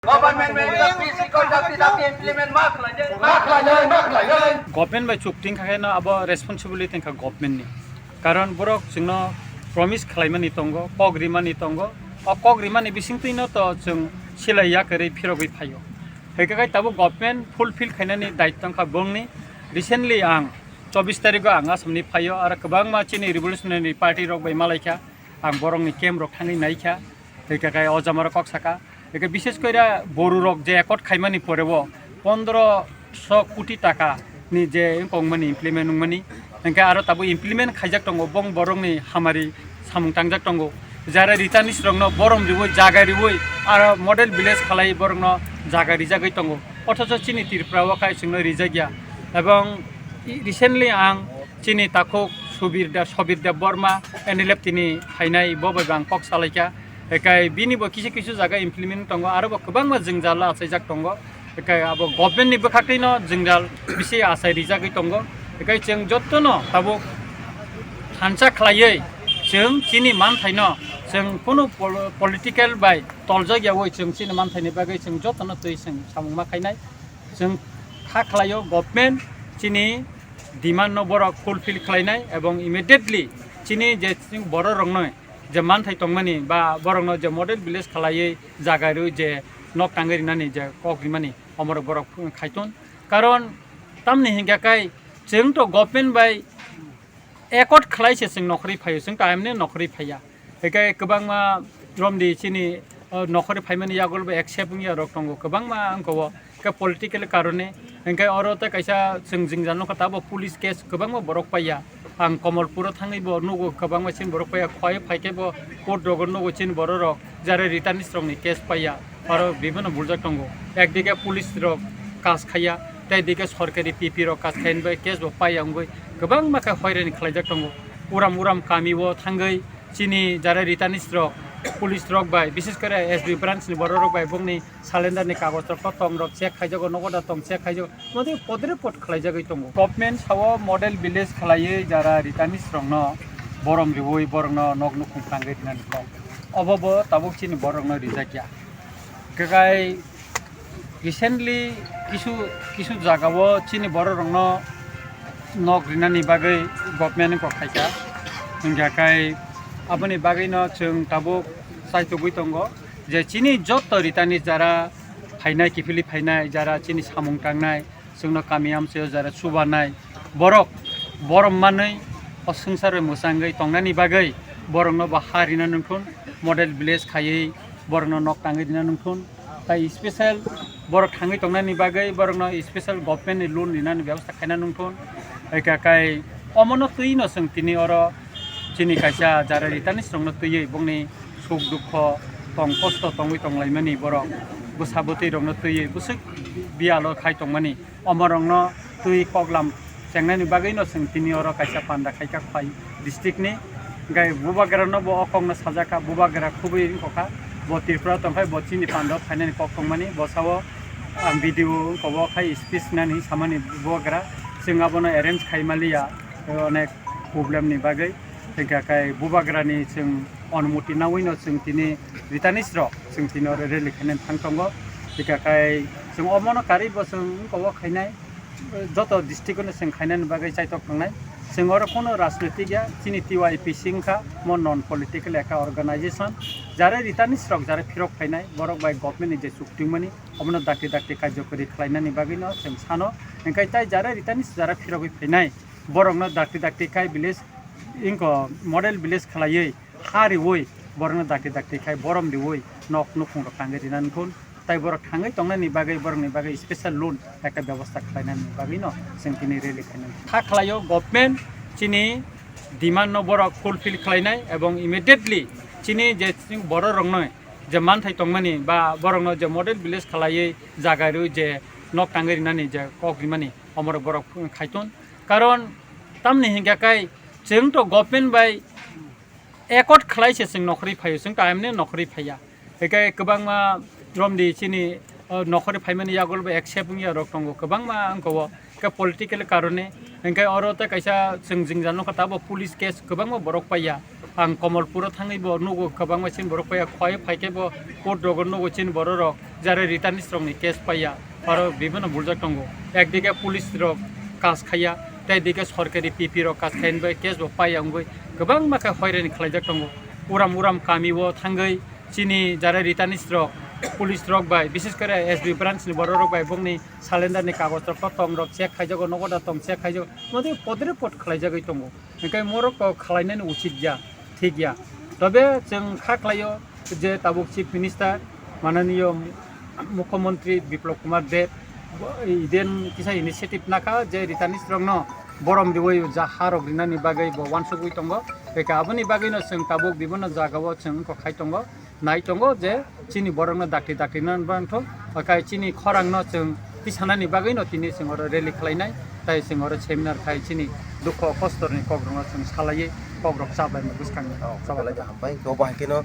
Government may physical dati implement Government by chukting kakena abo responsibility ka government ni. Karon borok jengno promise khlaimani tongo, pogrimani tongo, o pogrimani bisingtino to jeng silaiya kare phirogoi phayo. Hekai tabo government fulfill khainani daitong ka bongni recently ang 24 tarik ang asamni phayo ar kabang ma chini revolutionary party rok bai malaikha ang borong ni kem rok thani naikha hekai ojamar kok saka একে বিশেষ করে বড় rock যে একট খাইমানি পড়ব 1500 কোটি টাকা নি যে কংমানি ইমপ্লিমেন্ট মানি এনকা আর তাবো ইমপ্লিমেন্ট খাইজাক দङ বং বরংনি হামারি সামুং টাংজাক দङ যারা রিটানিস রংনো বরম রিবই জাগা রিবই আর মডেল ভিলেজ খালাই বরংনো জাগা রিজাগৈ দङ অথচ চিনি তিরপ্রাও খাই সিংনো রিজাগিয়া এবং রিসেন্টলি আং চিনি তাকো সবিরদা বর্মা এনিলেপ তিনি ফাইনাই ববাইবাং কক সালাইকা একাই বিনিবো কিছু জায়গা ইমপ্লিমেন্ট দङ आरो गोबां जोंजाल आसायजाक दङ एकाय अब गभर्नमेन्ट नि बखाखैनो जोंजाल बिसे आसाय रिजागै दङ एकाय जों जत्तनो ताबो थानसा खलायै जों चिनि मानथायनो जों कोनो पलिटिकल बाय तलजायावै जों चिनि मानथायनि बागै जों जत्तनो तै जों सामुमा खायनाय जों खा खलायो गभर्नमेन्ट चिनि डिमान्ड न बर फुलफिल खलायनाय एवं इमिडिएटली चिनि जे बर रंनो যে মানথাই তংমানি বা বরংনো যে মডেল ভিলেজ খালাयै জাগারু যে নক টাঙ্গেরিনানি যে কগ্রিমানি অমর বরক খাইতন কারণ তামনি হিंगाकाय जों तो गभर्नमेन्ट बाय एकट खलायसे जों नखरि फायो जों टाइमने नखरि फाया एकाय गोबां मा रमदि चिनि नखरि फायमानि यागल बे एक्सेप्ट या रक दङ गोबां मा अंको के पॉलिटिकल कारणे एंकाय अरते कायसा जों जिंजानो खताबो पुलिस केस गोबां मा बरक पाया आं कमलपुर थांनायबो नुगो गोबां मानसि बरक पाया खय फायकेबो कोर्ट रगन नुगो चिन बर रक जारे रिटार्निस रंनि केस पाया आरो बिभिन्न बुलजाक दङ एकदिके पुलिस रक कास खाया ताइदिके सरकारि पिपि रक कास खायनबो केस बो पाया अंगै गोबां माखा हयरानि खलायजाक दङ उराम कामिबो थांगै चिनि जारे रिटार्निस रक पुलिस रक बाय विशेष करे एसबी ब्रांच नि बर रक बाय बंनि सालेन्डार नि कागज रक तंग रक चेक खायजागो नगदा तंग चेक खायजागो मदि पदरे पद खलायजागै दङ गभर्नमेन्ट साव मडेल विलेज खलायै जारा रिटार्निस रंनो बरम रिवै बरंनो नगनु खुंफ्लांगै दिनानि क अबबो ताबुक चिनि बरंनो रिजाकिया गगाय रिसेंटली किछु जागावो चिनि बर रंनो नग रिनानि बागै गभर्नमेन्ट को खायका गगाय अपनी बागैनो जों ताबो साइतोबै दङ जे चिनि जत रिटार्निस जारा फायनाय किफिलि फायनाय जारा चिनि सामुं टांनाय जोंनो कामियामसे जारा सुबानाय बरक बरम मानै असंसार मोसांगै तंनानि बागै बरंनो बा हारिना नंथुन मडेल विलेज खायै बरंनो नक टांगै दिना नंथुन ताइ स्पेशल बरक थांगै तंनानि बागै बरंनो स्पेशल गभर्नमेन्ट नि लोन लिनानि व्यवस्था खायना नंथुन एकाकाय अमनो तैनो जों तिनि अर चिनि कायसा जारा रिटार्निस रंनो तैयै बंनि सुख दुख तंग कष्ट तंगै तंगलायमानि बरक बोसाबोतै रंनो तैयै बुसुक बियालो खाय तंमानि अमरंनो तै कगलाम जेंनानि बागैनो जों तिनि अर कायसा पान्दा खायका खाय डिस्ट्रिक्ट नि गाय बुबागरानो बो अकंनो साजाका बुबागरा खुबै रिंखखा बो तिरफ्रा तंखाय बो चिनि पान्दा फायनानि कक तंमानि बसावो आं भिडिअ कबो खाय स्पीच नानि सामानि बुबागरा जों आबोनो अरेन्ज खायमालिया अनेक प्रब्लेम नि बागै एकाकाय बुबाग्रानि जों अनुमति नावैनो जों तिनि रिटार्निस रक जों तिनि अर रेलि खायनानि थांतंगो एकाकाय जों अमनो कारिबो जों कबो खायनाय जत डिस्ट्रिक्टनो जों खायनानि बागै जायतक थांनाय जों अर कोनो राजनीति गया चिनि टिवाइपि सिंखा मन नन पलिटिकल एका अर्गानाइजेशन जारे रिटार्निस रक जारे फिरक खायनाय बरक बाय गभर्नमेन्ट जे सुक्तिमनि अमनो दाक्ति कार्यकरि खायनानि बागैनो जों सानो एंकाय ताय जारे रिटार्निस जारे फिरक फैनाय बरकनो दाक्ति खाय विलेज इनको मॉडल विलेज खलायै हारिवै बरनो दाक्ति खाय बरम दिवै नक नुखुंग थांगै दिनानखुन ताइ बरक थांगै तंनानि बागै बरनि बागै स्पेशल लोन एका व्यवस्था खायनानि बागैनो जों तिनि रेलि खायनानि था खलायो गभर्नमेन्ट चिनि डिमान्ड न बरक फुलफिल खलायनाय एवं इमिडिएटली चिनि जे बर रंनो जे मानथाय तंमानि बा बरंनो जे मॉडल विलेज खलायै जागारु जे नक टांगेरिनानि जे कग्रिमानि अमर बरक खायतन कारण तामनि हिंगाकाय जों तो गभर्नमेन्ट बाय एकट खलायसे जों नखरि फायो जों टाइमने नखरि फाया एकाय गोबां मा रमदि चिनि नखरि फायमानि यागल बे एक्सेप्ट या रक दङ गोबां मा अंको के पॉलिटिकल कारणे एंकाय अरते कायसा जों जिंजानो खताबो पुलिस केस गोबां मा बरक पाया ang Komolpur thangai bo nugo kabang machin borok paya khoi phaike bo court dogon nugo chin borok jare ritani strong ni case paya aro bibino buljak tongo ekdike police rok কাজ খাইয়া তাই দিকে সরকারি PP রক কাজ খাইন বাই case bo paya ngoi gobang maka hoirani khlaijak tongo uram uram kamiwo thangai chini jare ritani strok police রক বাই বিশেষ করে এসবি ব্রাঞ্চ নি বড় রক বাই বংনি সালেন্ডার নি কাগজ রক টং রক চেক খাইজাগো নগদা টং চেক খাইজাগো মদে পদরে পদ খাইজাগৈ টং একাই মোরক খালাইনানি উচিত গিয়া ঠিক গিয়া তবে जों খাখলাयो যে তাবুক চিফ মিনিস্টার মাননীয় মুখ্যমন্ত্রী বিপ্লব কুমার দেব ইদেন কিসা ইনিশিয়েটিভ নাকা যে রিটানি স্ট্রং ন বরম দিবই যা হারক রিনানি বাগৈ ওয়ানসুগুই টং একা আবনি বাগৈনো जों তাবুক বিভিন্ন জায়গাও जों को খাই টং নাই টং যে চিনি বরংনো দাকটি দাকটি নানবান্থ কাই চিনি খরাংনো जों কিসানানি বাগৈনো তিনি जों আरो রেলি খালাইনাय তাই जों आरो সেমিনার খাই চিনি দুঃখ কষ্টরনি কগ্রংনো जों সালাयै কগ্রক চাবাय মুসখাং Sabalay ka hampay. Ikaw ba kino